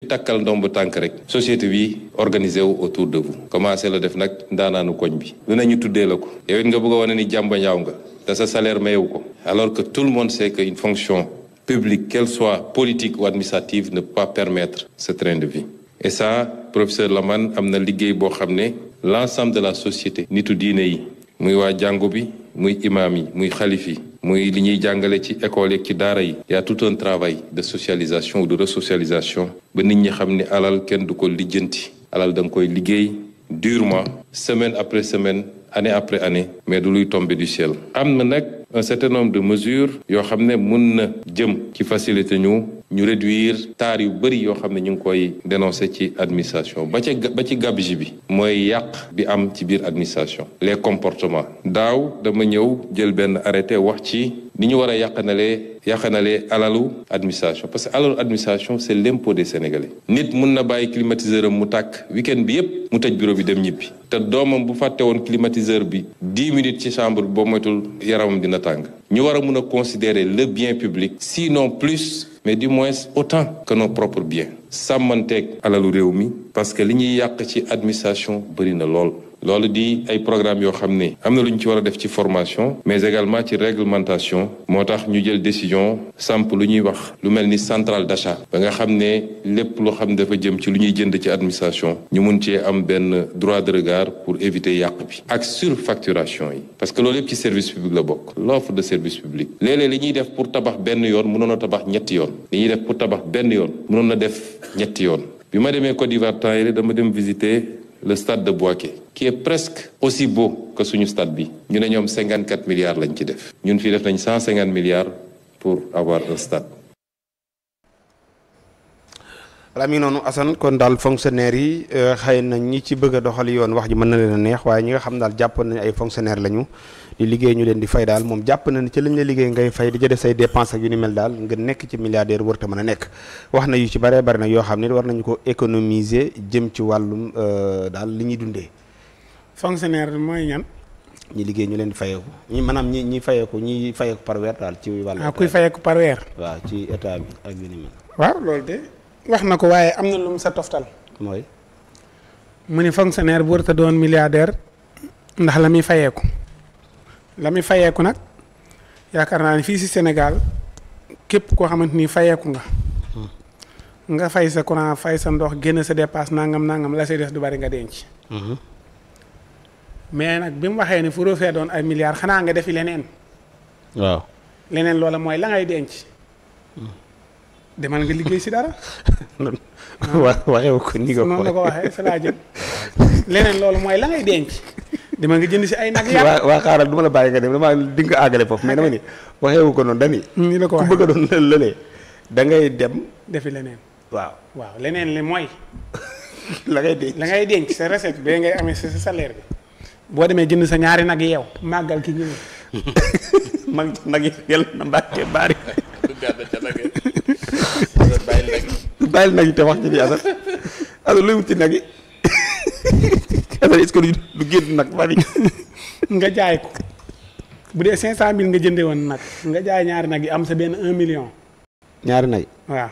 takkal ndomb tànk rek société bi organisé wu autour de vous commencé la def nag ndaanaanu koñ bi lu nañu tuddee la ko yow it nga bëgg a wane ni jàmba ñaaw nga te sa salaire mayewu ko alors que tout le monde sait que une fonction publique qu'elle soit politique ou administrative ne peut pas permettre ce train de vie et ça professeur Lamane am na liggéey boo xam ne l'ensemble de la société nitu diine yi muy waa jàngu bi muy imaam yi muy xalif yi muy li ñuy jàngale ci école yi ci daara yi y a tout un travail de socialisation ou de resocialisation ba nit ñi xam ne alal kenn du ko lijjanti alal da nga koy liggéey durement semaine après semaine année après année mais du luy tomber du ciel am na nag un certain nombre de mesures yoo xam ne mun na jëm ci facilité ñu réduire taar yu bëri yoo xam ne ñu ngi koy dénoncer ci administration ba ci gabegie bi mooy yàq bi am ci biir administration les comportements daaw dama ñëw jël benn arrêté wax ci ni ñu war a yàqanalee alalu administration parce que alalu administration c'est l'impôt des Sénégalais nit mun na bàyyi climatiseur am mu tàkk week-end bi yépp mu tëj bureau bi dem ñibbi te doomam bu fàtte woon climatiseur bi 10 minutes ci chambre bi boo moytul yaramam dina tàng ñu war a mun a considérer le bien public sinon plus mais du moins autant que nos propres biens sàmmanteeg alalu réew mi parce que li ñuy yàq ci administration bëri na loolu di ay programme yoo xam ne am na lu ñu ci war a def ci formation mais également ci réglementation moo tax ñu jël décision samp lu ñuy wax lu mel ni centrale d'achat ba nga xam ne lépp loo xam ne dafa jëm ci lu ñuy jënd ci administration ñu mun cee am benn droit de regard pour éviter yàq bi ak surfacturation yi parce que loolu yëpp ci service public la bokk l'offre de service public léeg-léeg li ñuy def pour tabax benn yoon mënoon a tabax ñetti yoon li ñuy def pour tabax benn yoon mënoon na def ñetti yoon bi ma demee Côte d'Ivoire temps yii dama dem visiter le stade de Boaké qui est presque aussi beau que suñu stade bi ñu ne ñoom 54 milliards lañ ci def ñun fii def nañ 150 milliards pour avoir un stade. voilà mi ngi noonu Assane kon daal fonctionnaire yi xëy na ñi ci bëgg a doxal yoon wax ji mën na leen a neex waaye ñi nga xam daal jàpp nañ ay fonctionnaire lañu di liggéey ñu leen di fay daal moom jàpp na ni ci lañ la liggéey ngay fay di jëlee say dépenses ak yu ni mel daal nga nekk ci milliardaire wërta mën a nekk wax na yu ci bëree bëri nag yoo xam ne war nañu ko économiser jëm ci wàllum daal li ñuy dundee. fonctionnaire mooy ñan. ñi liggéey ñu leen di fayeeku ñi maanaam ñi fayeeku par weer daal ci wàllu. kuy fayeeku par weer. waaw ci état bi ak yu ni mel. waaw loolu de wax na ko waaye am na lu mu sa toftal. mooy. mu ni fonctionnaire bu wërta doon milliardaire ndax la muy fayeeku nag yaakaar naa ne fii si Sénégal képp koo xamante ni fayeeku nga fay sa courant fay sa ndox génn sa dépasse nangam la say des du bari nga denc. mais nag bi mu waxee ni fu roofee doon ay milliards xanaa nga defi leneen. waaw leneen loola mooy la ngay denc. demal nga liggéey si dara. waxewu ko ni nga ko noonu la ko waxee sa laa jëm leneen loolu mooy la ngay denc. dama nga jënd si ay nag yàq. waa xaaral du ma la bàyyi nga dem dama di nga àggale foofu mais dama ni waxewu ko noonu dani ni la ko waxee ku bëgg a doon lëlee da ngay dem defi leneen. waaw leneen li mooy. la ngay denc sa recette bee ngay amee sa salaire bi. boo demee jënd sa ñaari nag yeew màggal ki ñëw. mag nag yi yàlla na mbàkkee baari. bàyyil nag yi te wax ci bi asal alors luy wuti nag yi asal est-ce que lu génn nag bari nga jaay ko bu dee 500000 nga jëndee woon nag nga jaay ñaari nag yi am sa benn 1 million. ñaari nag. waaw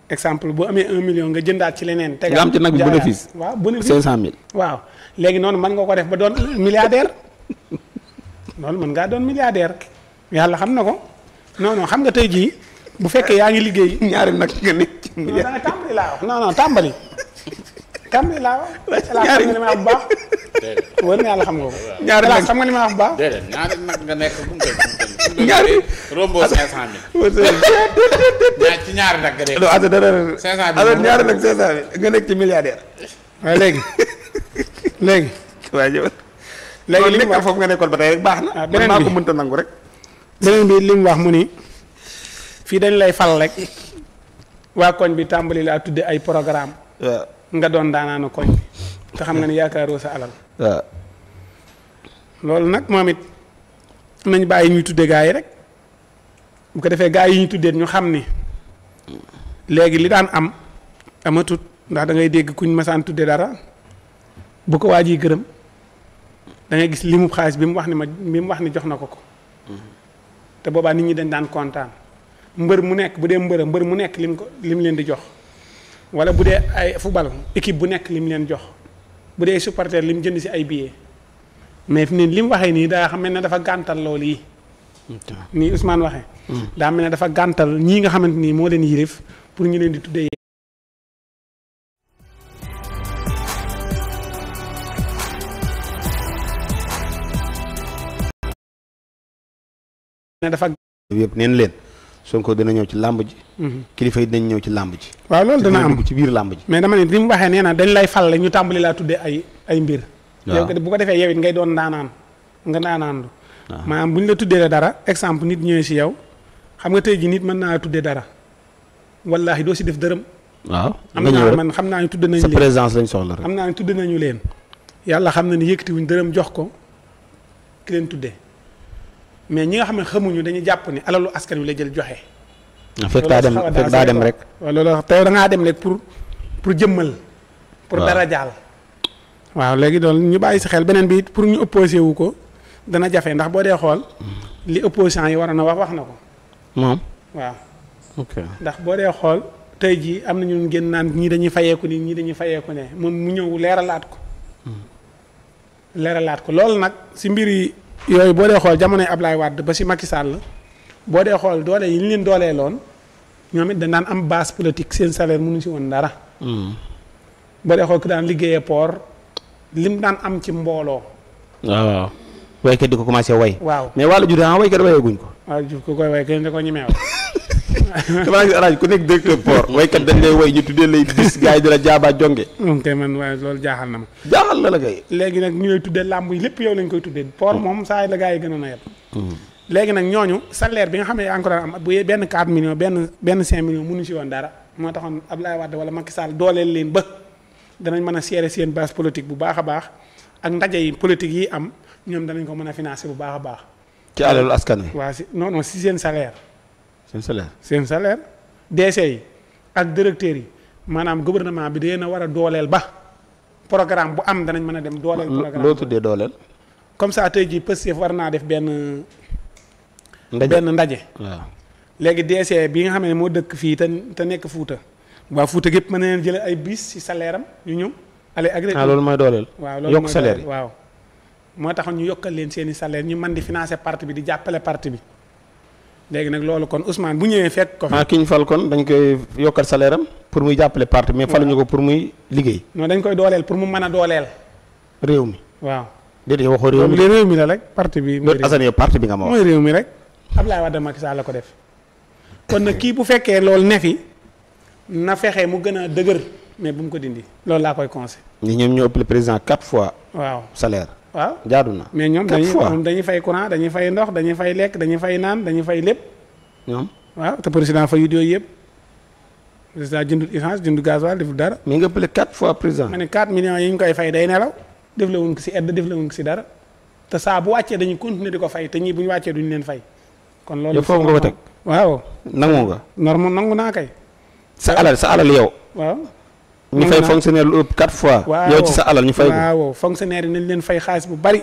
exemple boo amee 1 million nga jëndaat ci leneen. nga am ci nag bi bénéfice. waaw bénéfice 500000. waaw léegi noonu mën nga ko def ba doon milliardaire loolu mën ngaa doon milliardaire yàlla xam na ko non xam nga tey jii bu fekkee yaa ngi liggéey. ñaari nag nga nekk ci milliardaire non tàmbali laa wax non tàmbali laa wax. ñaari xam nga li ma wax bu baax. wër na yàlla xam nga ko. ñaari nag xam nga li ma wax bu baax. déedéet ñaari nag nga nekk ñaari rombo 500000. ci ñaari nag nga nekk. non ata dara 500000 alors ñaari nag 500000 nga nekk ci milliardaire. waaye léegi. waaye jël. léegi li mu wax foofu nga nekkoon ba tey rek baax na. beneen bi maa ko mënta nangu rek. beneen bi li mu wax mu ni fii dañ lay fal rek waa koñ bi tàmbali laa tudde ay programme waaw nga doon daanaanu koñ bi te xam nga ni yaakaaroo sa alal. waaw loolu nag moom it nañ bàyyi ñuy tudde gaa yi rek bu ko defee gaa yi ñu tuddee ñu xam ni léegi li daan am amatut ndax da ngay dégg kuñ masaan tudde dara bu ko waaj yi gërëm da ngay gis limu xaalis bi mu wax ni jox na ko te boobaa nit ñi dañ daan kontaan mbër mu nekk bu dee mbër mu nekk lim leen di jox wala bu dee ay football équipe bu nekk lim leen jox bu dee supporter lim jënd si ay billets mais fi mu ne li mu waxee nii daa xam ne dafa gàntal loolu yi. nii Ousmane waxee. daa mel ne dafa gàntal ñii nga xamante ni moo leen yilif pour ñu leen di tuddee. ne dafa. yëpp neen leen Sonko dina ñëw ci làmb ji. kilifa yi dinañ ñëw ci làmb ji. waaw loolu dana am ci biir làmb ji. mais dama ne li mu waxee nee na dañ lay fal la ñu tàmbali laa tuddee ay mbir. yow bu ko defee yow it ngay doon ndaanaan nga ndaanaandu. maanaam bu ñu la tuddee dara exemple nit ñëwee si yow xam nga tey ji nit mën naa tuddee dara wallaahi doo si def dërëm. waaw am na man xam naa ne tudd nañu sa leen présence lañ soxla rek. xam naa ne tudd nañu leen yàlla xam na ni yëkkatiwuñ dërëm jox ko ki leen tuddee mais ñi nga xam ne xamuñu dañuy jàpp ni alalu askan wi la jël joxe. fekk daa dem rek. waaw loolu tey da ngaa dem rek pour jëmmal. pour dara jaal. waaw léegi doon ñu bàyyi si xel beneen bi it pour ñu opposé wu ko dana jafe ndax boo dee xool li opposition yi waroon a wax na ko. moom. waaw. ok ndax boo dee xool tey jii am na ñu génn naan ñii dañuy fayeeku nii ñii dañuy fayeeku ne moom mu ñëw leeralaat ko. leeralaat ko loolu nag si mbir yi yooyu boo dee xool jamonoy Ablaye Wade ba si Macky Sall boo dee xool doole yi ñu leen doolee loon ñoom it dañ daan am base politique seen salaire mënu si woon dara. boo dee xool ku daan liggéeyee port lim daan am ci mbooloo. waaw waykat di ko commencé way. waaw mais wàllu jur ah waykat wayeeguñ ko. waaw ku koy way kenn da ko ñemee wax. dama la gis alaaj ku nekk directeur port waykat dañ lay way ñu tuddee lay bis gars yi di la jaaba jonge. ok man waaye loolu jaaxal na ma. jaaxal la kay. léegi nag ñu lay tuddee làmb yi lépp yow lañ koy tuddee port moom saa yi la gars yi gënoon a yeb. léegi nag ñooñu salaire bi nga xam ne encore am bu benn 4 millions benn 5 millions mënu si woon dara moo taxoon Abdoulaye Wade wala Macky Sall dooleel leen ba danañ mën a seere seen base politique bu baax a baax ak ndaje yi politique yi am ñoom danañ ko mën a financer bu baax a baax. ci alalu askan wi. waaw si non non si seen salaire. seen salaire. DC yi ak directeurs yi maanaam gouvernement bi dina war a dooleel ba programme bu am danañ mën a dem dooleel. programme loo tuddee dooleel. comme ça tey jii Pastef war naa def benn ndaje. waaw léegi DC bi nga xam ne moo dëkk fii te nekk Fuuta waa Fuuta gépp mën na leen jëlee ay bis si salaire am ñu ñëw. loolu mooy dooleel. waaw loolu yokk salaire yi waaw. moo tax ñu yokkal leen seen i salaire ñu mën di financer parti bi di jàppale parti bi léegi nag loolu kon Ousmane bu ñëwee fekk ko. ki ñu fal kon dañ koy yokkal salaire am pour muy jàppale parti mais faluñu ko pour muy liggéey. non dañ koy dooleel pour mu mën a dooleel. réew mi. waaw déedéet waxoo réew mi réew mi la rek parti bi. Assane yow parti bi nga ma wax. mooy réew mi rek Abdoulaye Wade Macky Sall la ko def kon nag kii bu fekkee loolu ne fi na fexe mu gën a dëgër mais bu mu ko dindi loolu laa koy conseil. ñoom ñoo ëpp le président 4 fois. waaw salaire. waaw jaadu na. mais ñoom dañuy fay courant dañuy fay ndox dañuy fay lekk dañuy fay naan dañuy fay lépp. ñoom. waaw te président fayut yooyu yëpp président jëndut essence jëndut gasoil deful dara. mais nga ëppale 4 fois président. ma ne 4 millions yi ñu koy fay day nelaw def la wuñ ko si aide def la wuñ ko si dara te saa bu wàccee dañuy continuer di ko fay te ñii bu ñu wàccee duñu leen fay. kon loolu yow foofu nga ko teg. waaw. nangu nga. nangu naa kay. sa alal yow. waaw. ñu fay fonctionnaire lu ëpp 4 fois. waaw yow ci sa alal ñu fay ko. waaw fonctionnaire yi nañ leen fay xaalis bu bari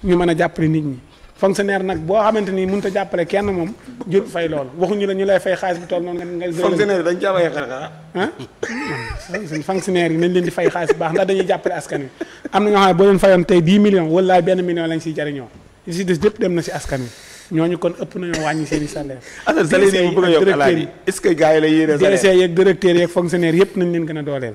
ñu mën a jàppale nit ñi fonctionnaire nag boo xamante ni mënut a jàppale kenn moom jur fay loolu waxuñu la ñu lay fay xaalis bu toll noonu nga. fonctionnaire yi dañ caa fay xarala. fonctionnaire yi nañ leen di fay xaalis bu baax ndax dañuy jàppale askan wi am na ñoo xam ne boo leen fayoon tey 10 millions wala benn million lañ siy jariñoo li si des lépp dem na si askan wi ñooñu kon ëpp nañoo wàññi seen i salaire. salaire yi bëgg a yokk alaaji est-ce que gars yi la yéene salaire DC yeeg directeur yeeg fonctionnaire yëpp nañ leen gën a dooleel.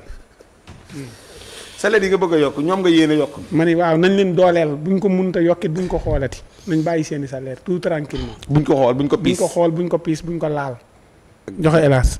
salaire yi nga bëgg a yokk ñoom nga yéene yokk. ma ni waaw nañ leen dooleel buñ ko mënta yokkit buñ ko xoolati nañ bàyyi seen i salaire tout tranquillement buñ ko xool buñ ko piis buñ ko xool buñ ko piis buñ ko laal joxe hélas